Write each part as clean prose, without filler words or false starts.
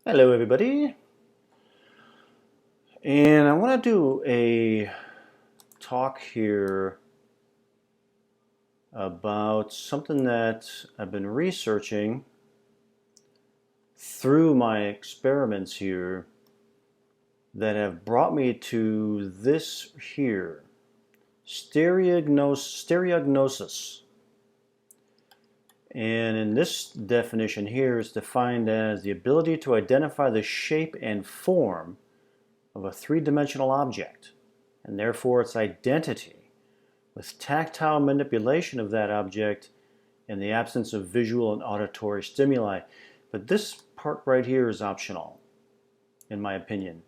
Hello everybody, and I want to do a talk here about something that I've been researching through my experiments here that have brought me to this here, stereognosis. And in this definition here is defined as the ability to identify the shape and form of a three-dimensional object, and therefore its identity, with tactile manipulation of that object in the absence of visual and auditory stimuli. But this part right here is optional, in my opinion.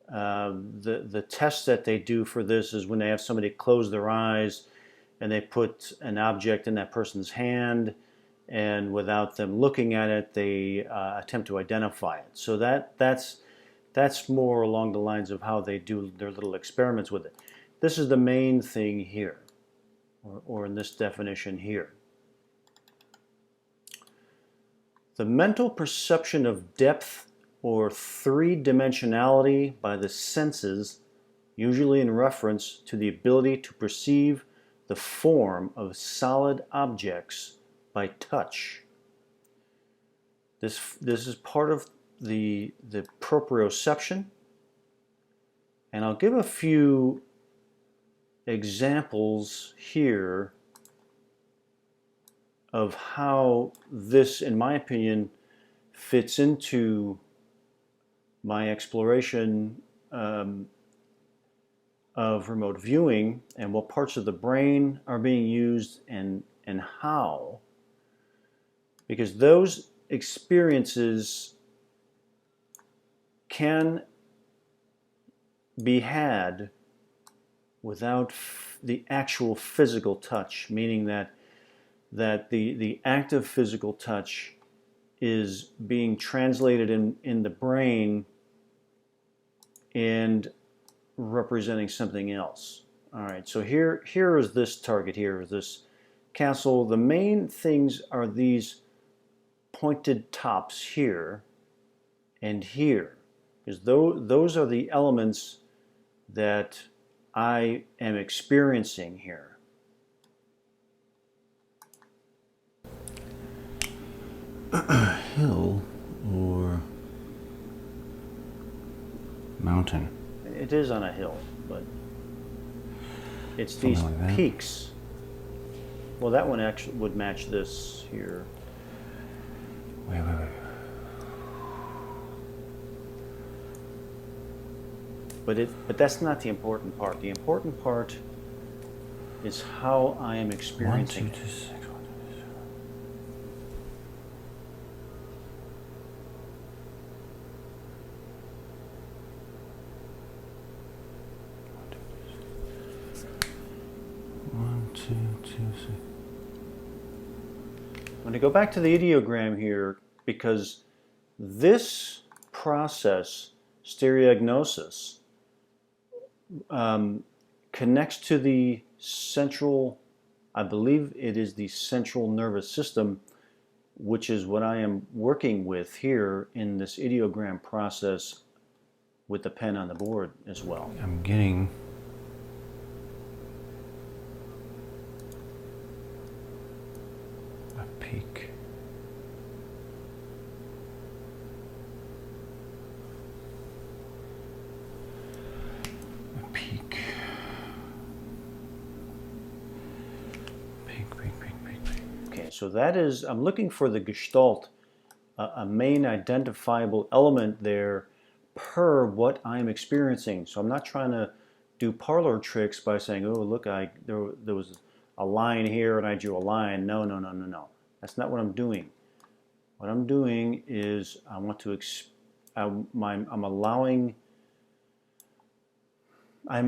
The test that they do for this is when they have somebody close their eyes and they put an object in that person's hand, and without them looking at it, they attempt to identify it. So that's more along the lines of how they do their little experiments with it. This is the main thing here, or in this definition here. The mental perception of depth or three-dimensionality by the senses, usually in reference to the ability to perceive the form of solid objects by touch. This is part of the proprioception, and I'll give a few examples here of how this, in my opinion, fits into my exploration of remote viewing and what parts of the brain are being used and how. Because those experiences can be had without the actual physical touch, meaning that the act of physical touch is being translated in the brain and representing something else. All right, so here is this target, here is this castle. The main things are these pointed tops here and here, because those are the elements that I am experiencing here. A hill or mountain? It is on a hill, but it's these like peaks. Well, that one actually would match this here. Wait. But that's not the important part. The important part is how I am experiencing 1, 2, it. 2, 6, 1, 2, 6. I'm going to go back to the ideogram here because this process, stereognosis, connects to the central, I believe it is the central nervous system, which is what I am working with here in this ideogram process with the pen on the board as well. I'm getting a peak. Okay, so that is, I'm looking for the gestalt, a main identifiable element there per what I'm experiencing. So I'm not trying to do parlor tricks by saying, oh, look, there was a line here and I drew a line. No. That's not what I'm doing. What I'm doing is I want to, I'm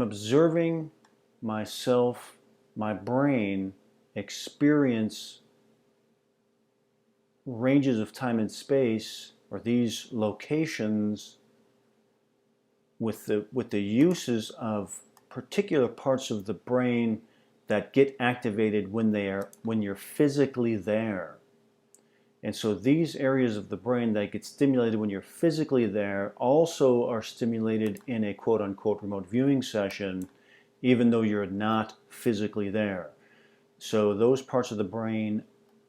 observing myself, my brain experience ranges of time and space, or these locations, with the uses of particular parts of the brain that get activated when you're physically there. And so these areas of the brain that get stimulated when you're physically there also are stimulated in a quote-unquote remote viewing session, even though you're not physically there. So those parts of the brain,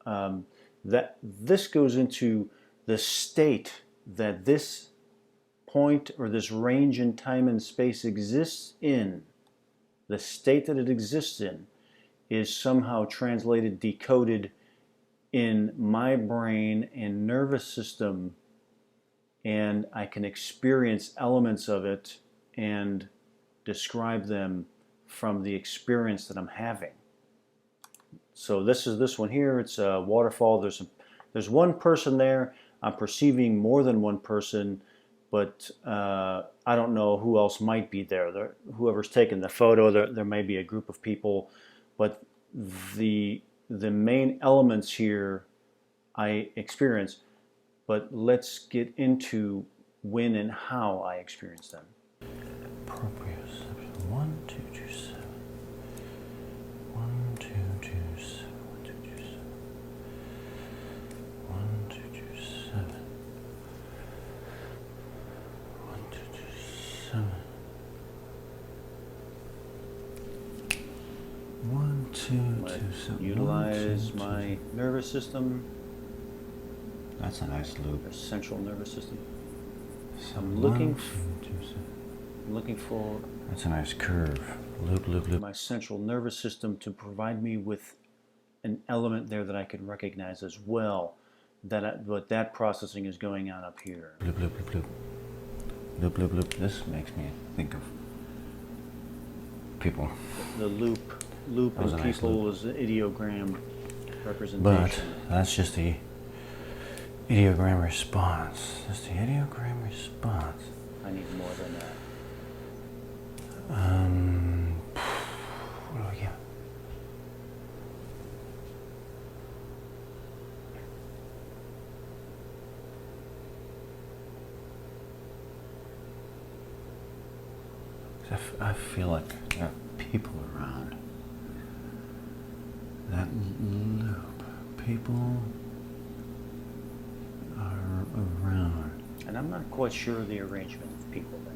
that this goes into the state that this point or this range in time and space exists in. The state that it exists in is somehow translated, decoded in my brain and nervous system, and I can experience elements of it and describe them from the experience that I'm having. So this is this one here. It's a waterfall. There's one person there. I'm perceiving more than one person, but I don't know who else might be there. Whoever's taken the photo, there may be a group of people, but the main elements here I experience, but let's get into when and how I experience them. Proprioception. 1, 2, 2, 7. 1, 2, 2, 7. 1, 2, 2, 7. 1, 2, 2, 7. 1, 2, 2, 7. 1, 2, 2, 7. Utilize my nervous system. That's a nice loop. Or central nervous system. So I'm looking for. That's a nice curve. Loop, loop, loop. My central nervous system to provide me with an element there that I can recognize as well. But that processing is going on up here. Loop, loop, loop, loop. Loop, loop, loop. This makes me think of people. The loop in people is the ideogram representation. But that's just the ideogram response. Just the ideogram response. I need more than that. What do we get? I feel like there are people around. That loop. People are around. And I'm not quite sure of the arrangement of people there.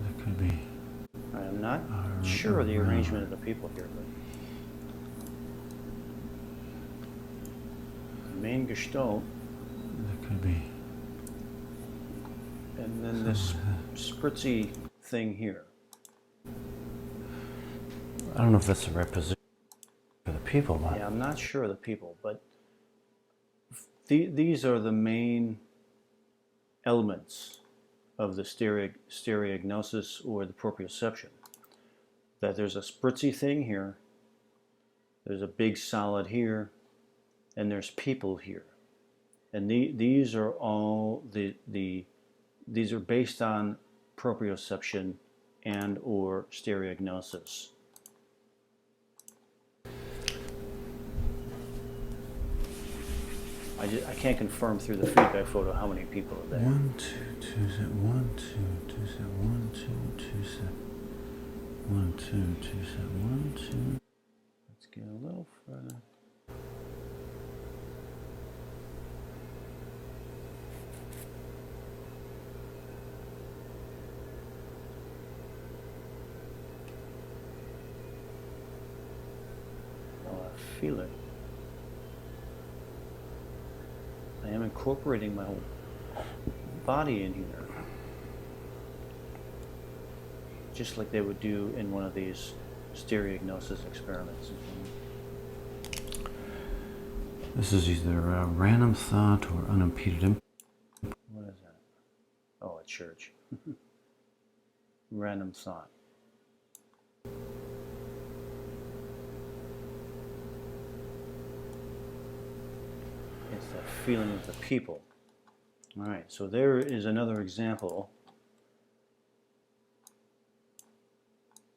That could be. I'm not sure of the arrangement of the people here, but the main gestalt. That could be. And then this spritzy thing here. I don't know if that's the right position for the people, but yeah, I'm not sure of the people, but these are the main elements of the stereognosis or the proprioception. That there's a spritzy thing here, there's a big solid here, and there's people here. And these are all these are based on proprioception and or stereognosis. I can't confirm through the feedback photo how many people are there. 1, 2, 2, 7, 1, 2, 2, 7, 1, 2, 2, 7, 1, 2, 2, 7, 1, 2. Let's get a little further. Oh, I feel it. I am incorporating my whole body in here, just like they would do in one of these stereognosis experiments. This is either a random thought or unimpeded impulse. What is that? Oh, a church. Random thought. It's that feeling of the people. All right, so there is another example.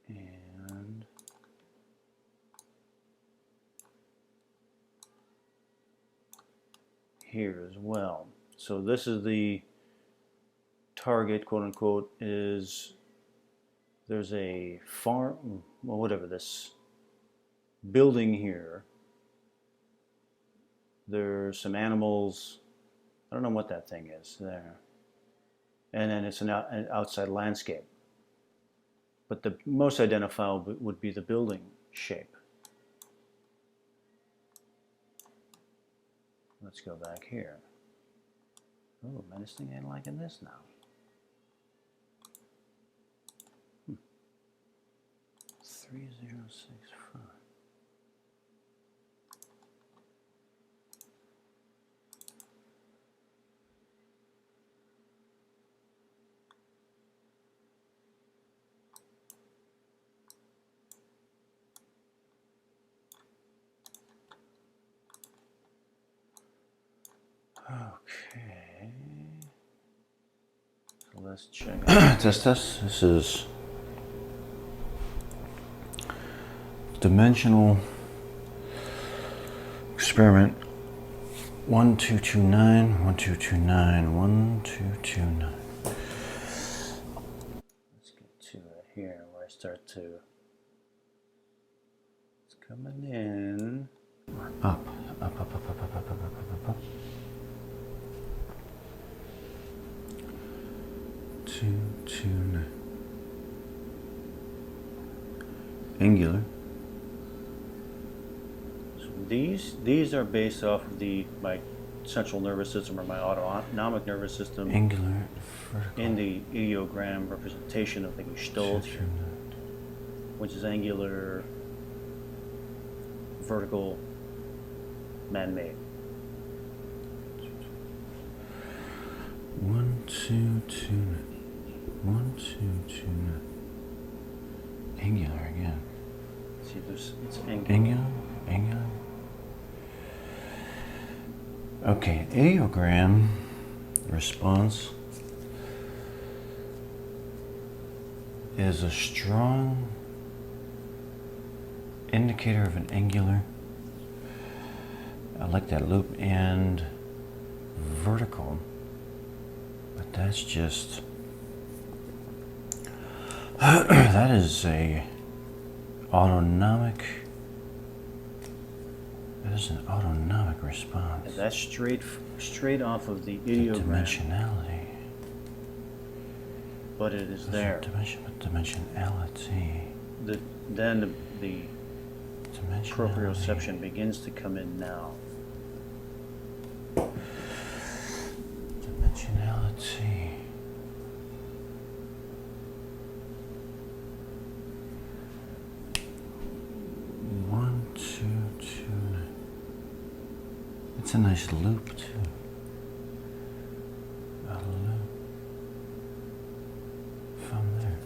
And here as well. So this is the target, quote unquote, is there's a farm, well, whatever, this building here, There's some animals. I don't know what that thing is there. And then it's an outside landscape. But the most identifiable would be the building shape. Let's go back here. Oh, man, this thing ain't liking this now. 3065. Okay. So let's check out. Test. This is dimensional experiment 1229, 1229, 1229. Let's get to it here where I start to. It's coming in. Up. 229. Angular. So these are based off of my central nervous system or my autonomic nervous system. Angular. Vertical. In the ideogram representation of the Gestalt here, which is angular, vertical, man-made. 1229. 1229. Angular again. See, it's angular. Angular. Okay, ideogram response is a strong indicator of an angular. I like that loop, and vertical, but that's just that is a autonomic. That is an autonomic response. And that's straight off of the ideogram. Dimensionality. But it is there. Dimensionality. Then the proprioception begins to come in now. Dimensionality. One, two, two. It's a nice loop too. A loop from there.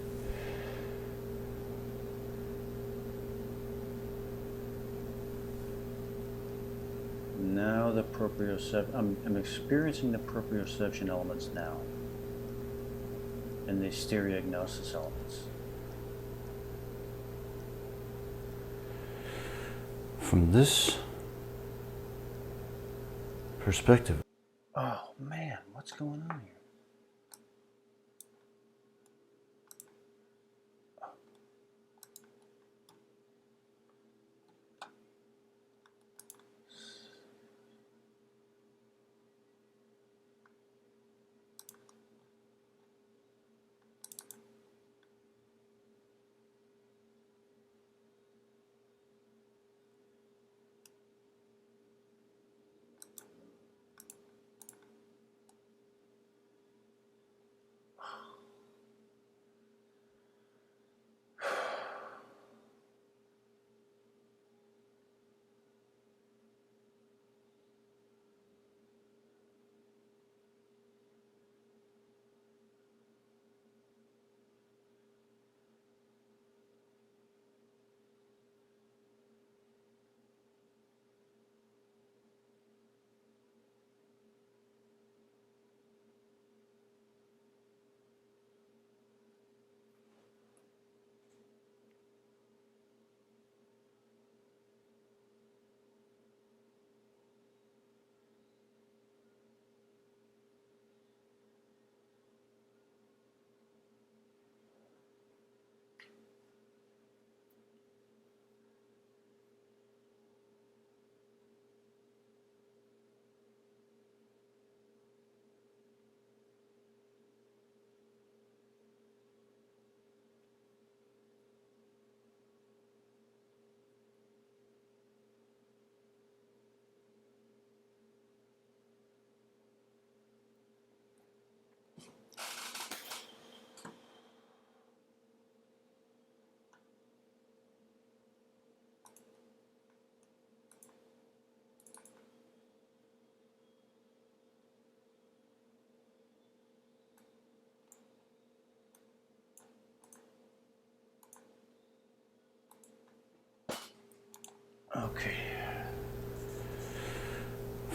Now the proprioception. I'm experiencing the proprioception elements now, and the stereognosis elements. From this perspective. Oh man, what's going on here?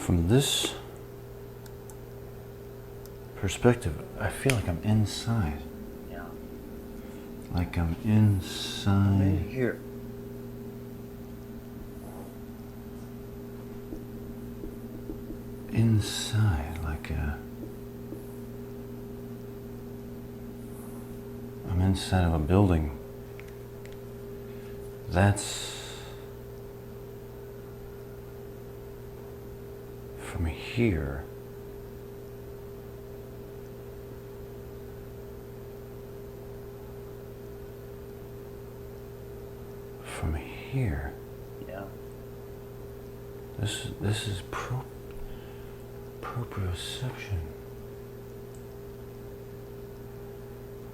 From this perspective, I feel like I'm inside. Yeah. Like I'm inside. Right here. Inside, like I'm inside of a building. That's from here. From here. Yeah. This is proprioception.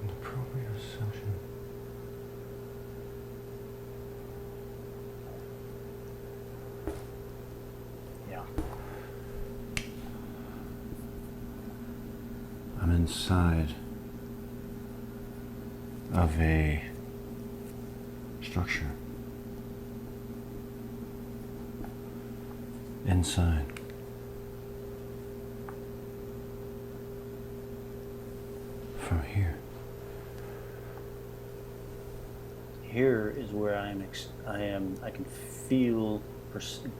The proprioception. Yeah. I'm inside of a structure. Inside. From here. Here is where I can feel,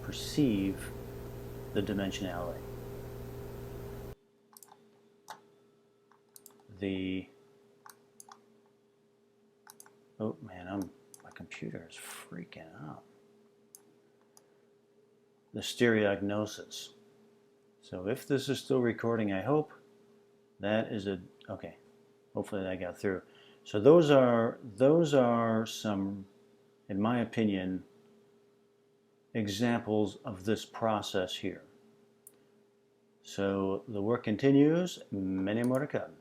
perceive the dimensionality. Oh man, my computer is freaking out. The stereognosis. So if this is still recording, I hope that is okay. Hopefully that got through. So those are some, in my opinion, examples of this process here. So the work continues, many more to come.